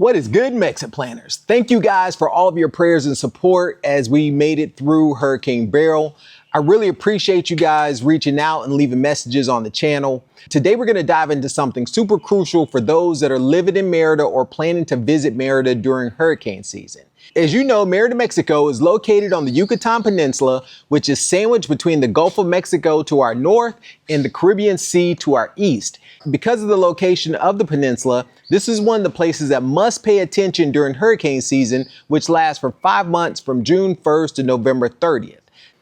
What is good, Mexit planners? Thank you guys for all of your prayers and support as we made it through Hurricane Beryl. I really appreciate you guys reaching out and leaving messages on the channel. Today, we're going to dive into something super crucial for those that are living in Merida or planning to visit Merida during hurricane season. As you know, Merida Mexico is located on the Yucatan Peninsula, which is sandwiched between the Gulf of Mexico to our north and the Caribbean Sea to our east. Because of the location of the peninsula, this is one of the places that must pay attention during hurricane season, which lasts for 5 months from June 1st to November 30th.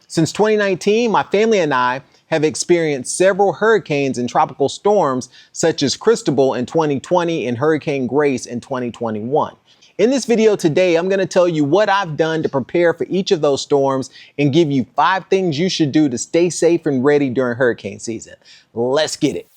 Since 2019, my family and I have experienced several hurricanes and tropical storms, such as Cristobal in 2020 and Hurricane Grace in 2021. In this video today, I'm going to tell you what I've done to prepare for each of those storms and give you 5 things you should do to stay safe and ready during hurricane season. Let's get it.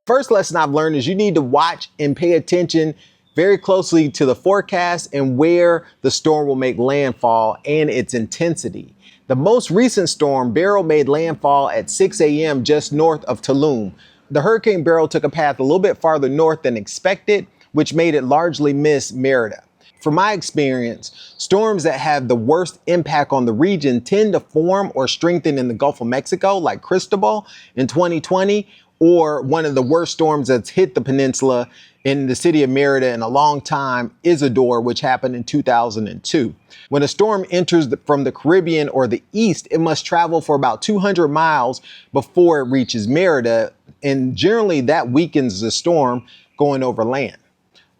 First lesson I've learned is you need to watch and pay attention very closely to the forecast and where the storm will make landfall and its intensity. The most recent storm, Beryl, made landfall at 6 a.m. just north of Tulum. The Hurricane Beryl took a path a little bit farther north than expected, which made it largely miss Merida. From my experience, storms that have the worst impact on the region tend to form or strengthen in the Gulf of Mexico, like Cristobal in 2020, or one of the worst storms that's hit the peninsula in the city of Merida in a long time, Isidore, which happened in 2002. When a storm enters from the Caribbean or the east, it must travel for about 200 miles before it reaches Merida, and generally that weakens the storm going over land.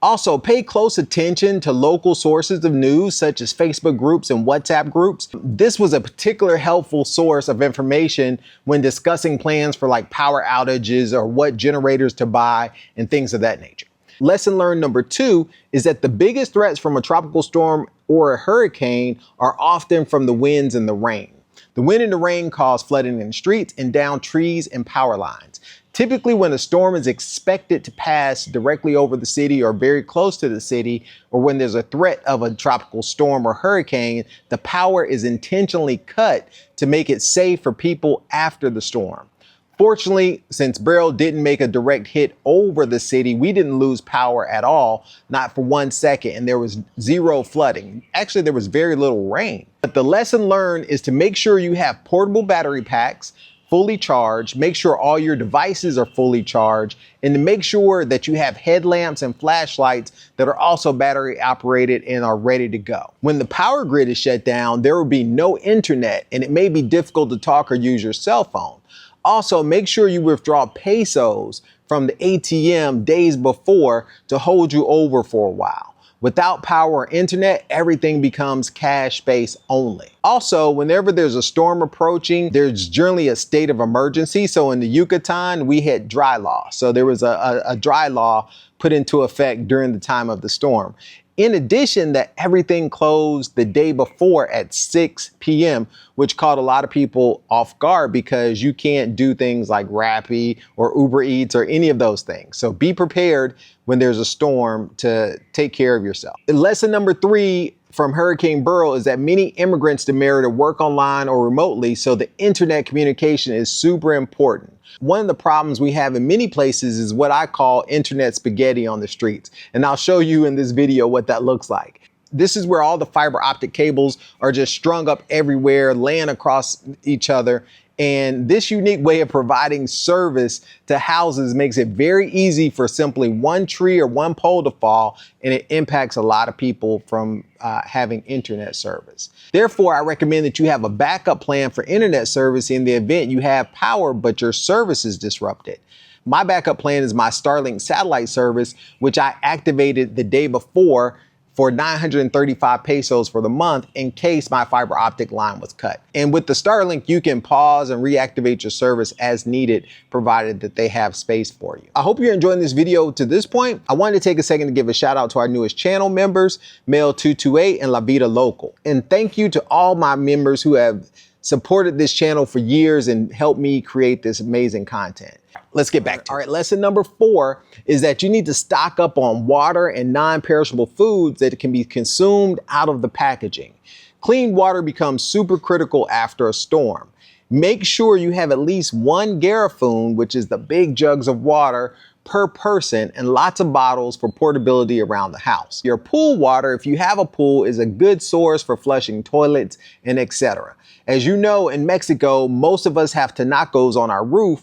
Also, pay close attention to local sources of news such as Facebook groups and WhatsApp groups. This was a particular helpful source of information when discussing plans for like power outages or what generators to buy and things of that nature. Lesson learned number 2 is that the biggest threats from a tropical storm or a hurricane are often from the winds and the rain. The wind and the rain cause flooding in the streets and down trees and power lines. Typically, when a storm is expected to pass directly over the city or very close to the city, or when there's a threat of a tropical storm or hurricane, the power is intentionally cut to make it safe for people after the storm. Fortunately, since Beryl didn't make a direct hit over the city, we didn't lose power at all, not for 1 second, and there was zero flooding. Actually, there was very little rain. But the lesson learned is to make sure you have portable battery packs, fully charged, make sure all your devices are fully charged, and to make sure that you have headlamps and flashlights that are also battery operated and are ready to go. When the power grid is shut down, there will be no internet, and it may be difficult to talk or use your cell phone. Also, make sure you withdraw pesos from the ATM days before to hold you over for a while. Without power or internet, everything becomes cash-based only. Also, whenever there's a storm approaching, there's generally a state of emergency. So in the Yucatan, we had dry law. So there was a dry law put into effect during the time of the storm. In addition, that everything closed the day before at 6 p.m., which caught a lot of people off guard because you can't do things like Rappi or Uber Eats or any of those things. So be prepared when there's a storm to take care of yourself. Lesson number 3 from Hurricane Beryl is that many immigrants to Merida work online or remotely, so the internet communication is super important. One of the problems we have in many places is what I call internet spaghetti on the streets. And I'll show you in this video what that looks like. This is where all the fiber optic cables are just strung up everywhere, laying across each other. And this unique way of providing service to houses makes it very easy for simply one tree or one pole to fall, and it impacts a lot of people from having internet service. Therefore, I recommend that you have a backup plan for internet service in the event you have power, but your service is disrupted. My backup plan is my Starlink satellite service, which I activated the day before for 935 pesos for the month in case my fiber optic line was cut. And with the Starlink, you can pause and reactivate your service as needed, provided that they have space for you. I hope you're enjoying this video to this point. I wanted to take a second to give a shout out to our newest channel members, Mail228 and La Vida Local. And thank you to all my members who have supported this channel for years and helped me create this amazing content. Let's get back to it. All right, lesson number 4 is that you need to stock up on water and non-perishable foods that can be consumed out of the packaging. Clean water becomes super critical after a storm. Make sure you have at least 1 garrafoon, which is the big jugs of water, per person and lots of bottles for portability around the house. Your pool water, if you have a pool, is a good source for flushing toilets and etc. As you know, in Mexico, most of us have tinacos on our roof,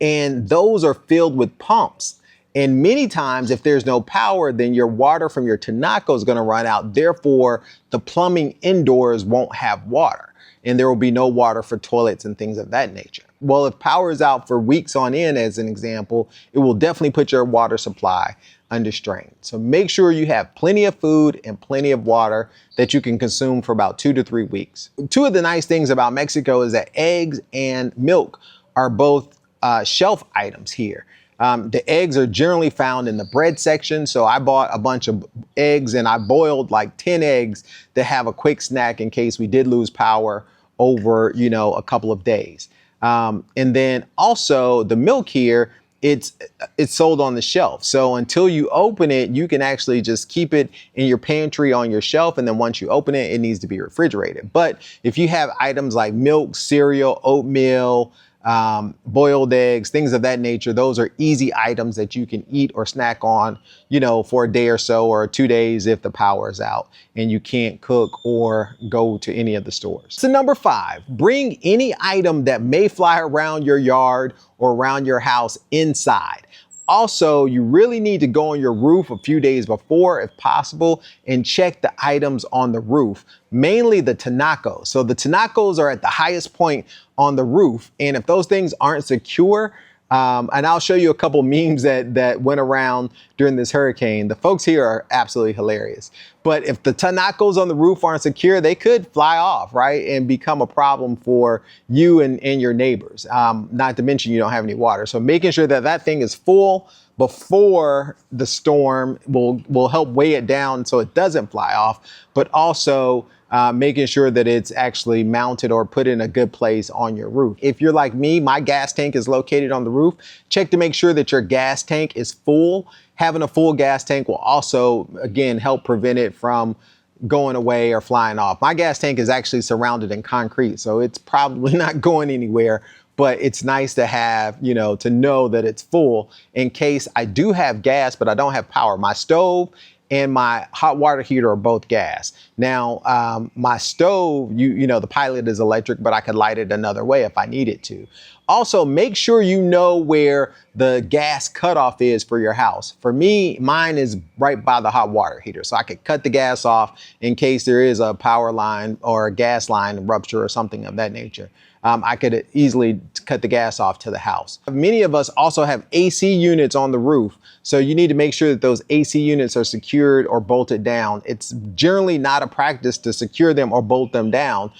and those are filled with pumps. And many times, if there's no power, then your water from your tinaco is going to run out. Therefore, the plumbing indoors won't have water, and there will be no water for toilets and things of that nature. Well, if power is out for weeks on end, as an example, it will definitely put your water supply under strain. So make sure you have plenty of food and plenty of water that you can consume for about 2 to 3 weeks. Two of the nice things about Mexico is that eggs and milk are both shelf items here. The eggs are generally found in the bread section. So I bought a bunch of eggs and I boiled like 10 eggs to have a quick snack in case we did lose power over, a couple of days. And then also the milk here, it's sold on the shelf. So until you open it, you can actually just keep it in your pantry on your shelf. And then once you open it, it needs to be refrigerated. But if you have items like milk, cereal, oatmeal, boiled eggs, things of that nature, those are easy items that you can eat or snack on, for a day or so or 2 days if the power is out and you can't cook or go to any of the stores. So number 5, bring any item that may fly around your yard or around your house inside. Also, you really need to go on your roof a few days before, if possible, and check the items on the roof, mainly the tinacos. So the tinacos are at the highest point on the roof. And if those things aren't secure, and I'll show you a couple memes that went around during this hurricane. The folks here are absolutely hilarious. But if the tinacos on the roof aren't secure, they could fly off, right? And become a problem for you and your neighbors. Not to mention you don't have any water. So making sure that that thing is full before the storm will help weigh it down so it doesn't fly off, but also making sure that it's actually mounted or put in a good place on your roof. If you're like me, my gas tank is located on the roof. Check to make sure that your gas tank is full. Having a full gas tank will also, again, help prevent it from going away or flying off. My gas tank is actually surrounded in concrete, so it's probably not going anywhere. But it's nice to have, to know that it's full in case I do have gas, but I don't have power. My stove and my hot water heater are both gas. Now, my stove, the pilot is electric, but I could light it another way if I needed to. Also, make sure you know where the gas cutoff is for your house. For me, mine is right by the hot water heater. So I could cut the gas off in case there is a power line or a gas line rupture or something of that nature. I could easily cut the gas off to the house. Many of us also have AC units on the roof. So you need to make sure that those AC units are secured or bolted down. It's generally not a practice to secure them or bolt them down.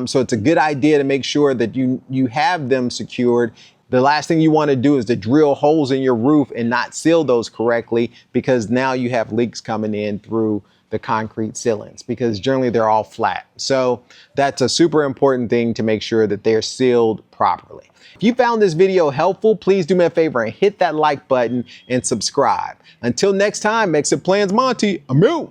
So it's a good idea to make sure that you have them secured. The last thing you want to do is to drill holes in your roof and not seal those correctly, because now you have leaks coming in through the concrete ceilings, because generally they're all flat. So that's a super important thing to make sure that they're sealed properly. If you found this video helpful, please do me a favor and hit that like button and subscribe. Until next time, MexitPlans Monty, I'm out.